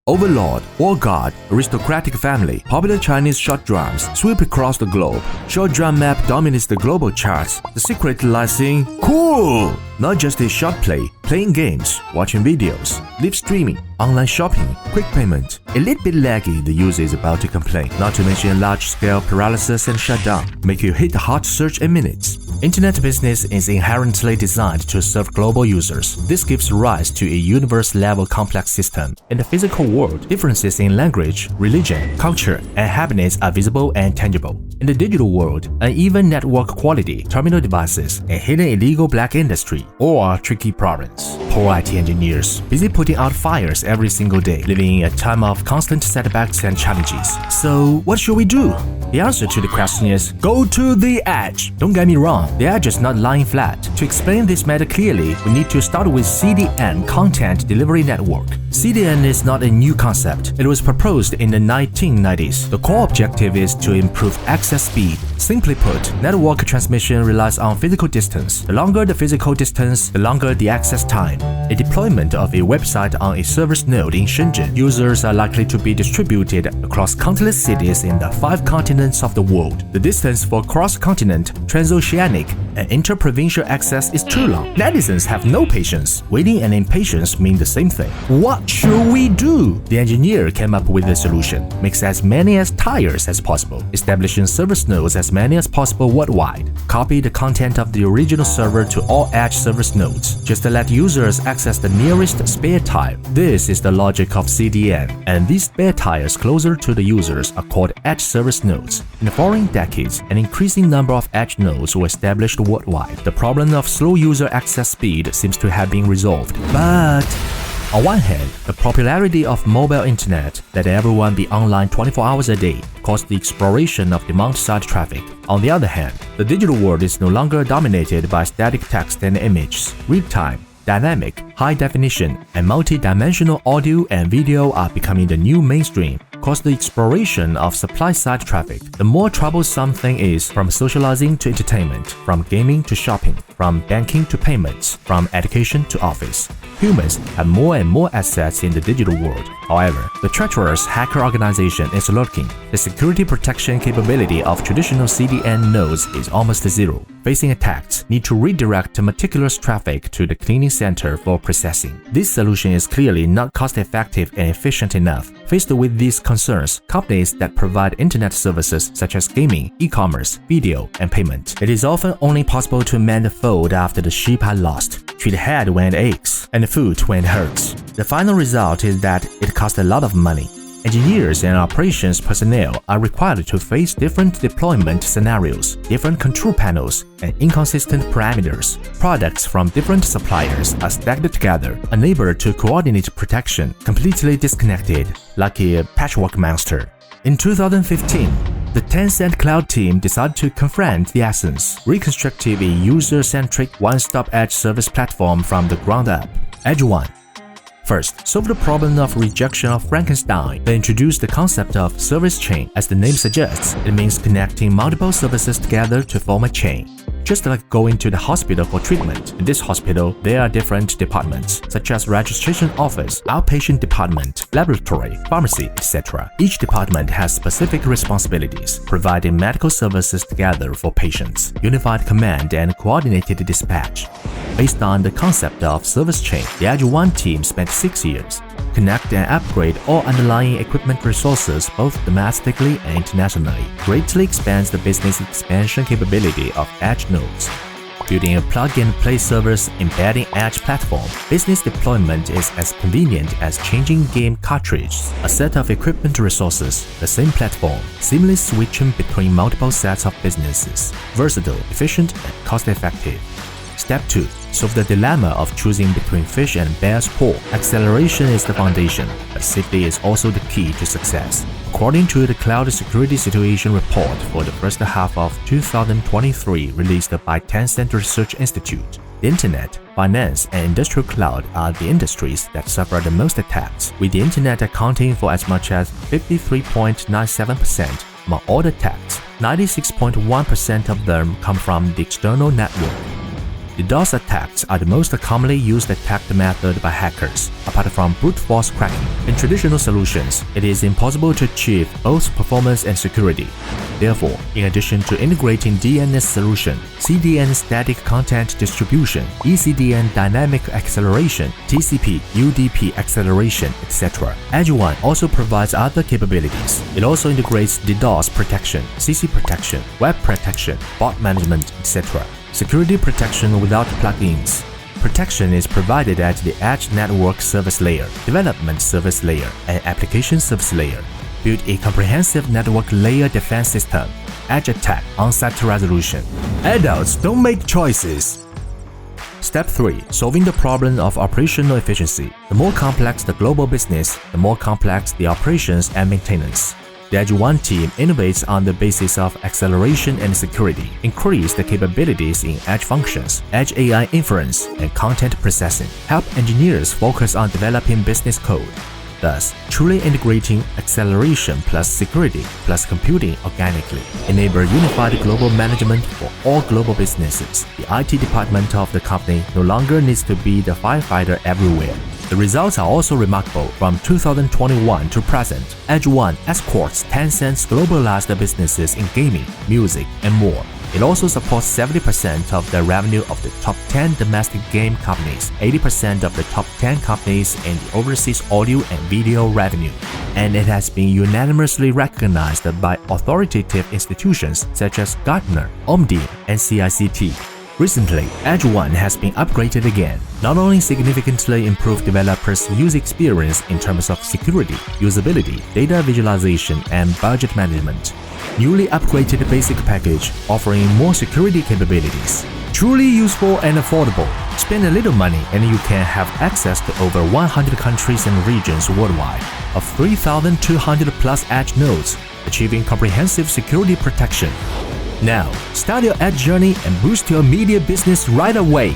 overlord, war god, aristocratic family, popular Chinese short drums sweep across the globe. Short drum map dominates the global charts. The secret lies in cool! Not just a short play, playing games, watching videos, live streaming, online shopping, quick payment. A little bit laggy, the user is about to complain, not to mention large-scale paralysis and shutdown, make you hit the hot search in minutes. Internet business is inherently designed to serve global users. This gives rise to a universe-level complex system. In the physical world, differences in language, religion, culture, and habits are visible and tangible. In the digital world, uneven network quality, terminal devices, and hidden illegal black industry, all are tricky problems. Poor IT engineers, busy putting out fires every single day, living in a time of constant setbacks and challenges. So, what should we do? The answer to the question is, go to the edge. Don't get me wrong, the edge is not lying flat. To explain this matter clearly, we need to start with CDN, Content Delivery Network. CDN is not a new concept. It was proposed in the 1990s. The core objective is to improve access speed. Simply put, network transmission relies on physical distance. The longer the physical distance, the longer the access time. A deployment of a website on a service node in Shenzhen, users are likely to be distributed across countless cities in the 5 continents of the world. The distance for cross-continent, transoceanic, and interprovincial access is too long. Netizens have no patience. Waiting and impatience mean the same thing. What should we do? The engineer came up with a solution. Mix as many as tires as possible, establishing service nodes as many as possible worldwide. Copy the content of the original server to all edge service nodes, just to let users access the nearest spare tire. This is the logic of CDN, and these spare tires closer to the users are called edge service nodes. In the following decades, an increasing number of edge nodes were established worldwide. The problem of slow user access speed seems to have been resolved. But on one hand, the popularity of mobile internet, let everyone be online 24 hours a day, caused the exploration of demand-side traffic. On the other hand, the digital world is no longer dominated by static text and images. Real-time, dynamic, high-definition, and multi-dimensional audio and video are becoming the new mainstream. Cause the exploration of supply-side traffic. The more troublesome thing is, from socializing to entertainment, from gaming to shopping, from banking to payments, from education to office. Humans have more and more assets in the digital world. However, the treacherous hacker organization is lurking. The security protection capability of traditional CDN nodes is almost zero. Facing attacks, need to redirect meticulous traffic to the cleaning center for processing. This solution is clearly not cost-effective and efficient enough. Faced with these concerns, companies that provide internet services such as gaming, e-commerce, video, and payment, it is often only possible to mend the fold after the sheep are lost, treat the head when it aches, and the foot when it hurts. The final result is that it costs a lot of money. Engineers and operations personnel are required to face different deployment scenarios, different control panels, and inconsistent parameters. Products from different suppliers are stacked together, unable to coordinate protection, completely disconnected, like a patchwork monster. In 2015, the Tencent Cloud team decided to confront the essence, reconstructing a user-centric one-stop edge service platform from the ground up. EdgeOne. First, solve the problem of rejection of Frankenstein. They introduced the concept of service chain. As the name suggests, it means connecting multiple services together to form a chain. Just like going to the hospital for treatment. In this hospital, there are different departments, such as registration office, outpatient department, laboratory, pharmacy, etc. Each department has specific responsibilities, providing medical services together for patients, unified command and coordinated dispatch. Based on the concept of service chain, the EdgeOne team spent 6 years. Connect and upgrade all underlying equipment resources both domestically and internationally. Greatly expands the business expansion capability of edge nodes. Building a plug-and-play service embedding edge platform, business deployment is as convenient as changing game cartridges. A set of equipment resources, the same platform, seamless switching between multiple sets of businesses. Versatile, efficient, and cost-effective. Step 2. Solve the dilemma of choosing between fish and bear's paw. Acceleration is the foundation, but safety is also the key to success. According to the Cloud Security Situation Report for the first half of 2023 released by Tencent Research Institute, the Internet, finance, and industrial cloud are the industries that suffer the most attacks, with the Internet accounting for as much as 53.97% among all the attacks. 96.1% of them come from the external network. DDoS attacks are the most commonly used attack method by hackers, apart from brute force cracking. In traditional solutions, it is impossible to achieve both performance and security. Therefore, in addition to integrating DNS solution, CDN static content distribution, ECDN dynamic acceleration, TCP, UDP acceleration, etc., EdgeOne also provides other capabilities. It also integrates DDoS protection, CC protection, web protection, bot management, etc. Security protection without plugins. Protection is provided at the Edge Network Service Layer, Development Service Layer, and Application Service Layer. Build a comprehensive network layer defense system. Edge attack on-site resolution. Adults don't make choices. Step 3. Solving the problem of operational efficiency. The more complex the global business, the more complex the operations and maintenance. The EdgeOne team innovates on the basis of acceleration and security, increase the capabilities in edge functions, edge AI inference, and content processing, help engineers focus on developing business code. Thus, truly integrating acceleration plus security plus computing organically, enable unified global management for all global businesses. The IT department of the company no longer needs to be the firefighter everywhere. The results are also remarkable. From 2021 to present, EdgeOne escorts Tencent's globalized businesses in gaming, music, and more. It also supports 70% of the revenue of the top 10 domestic game companies, 80% of the top 10 companies in the overseas audio and video revenue. And it has been unanimously recognized by authoritative institutions such as Gartner, Omdia, and CICT. Recently, EdgeOne has been upgraded again, not only significantly improved developers' user experience in terms of security, usability, data visualization, and budget management. Newly upgraded basic package offering more security capabilities. Truly useful and affordable. Spend a little money and you can have access to over 100 countries and regions worldwide, of 3,200 plus edge nodes, achieving comprehensive security protection. Now, start your edge journey and boost your media business right away.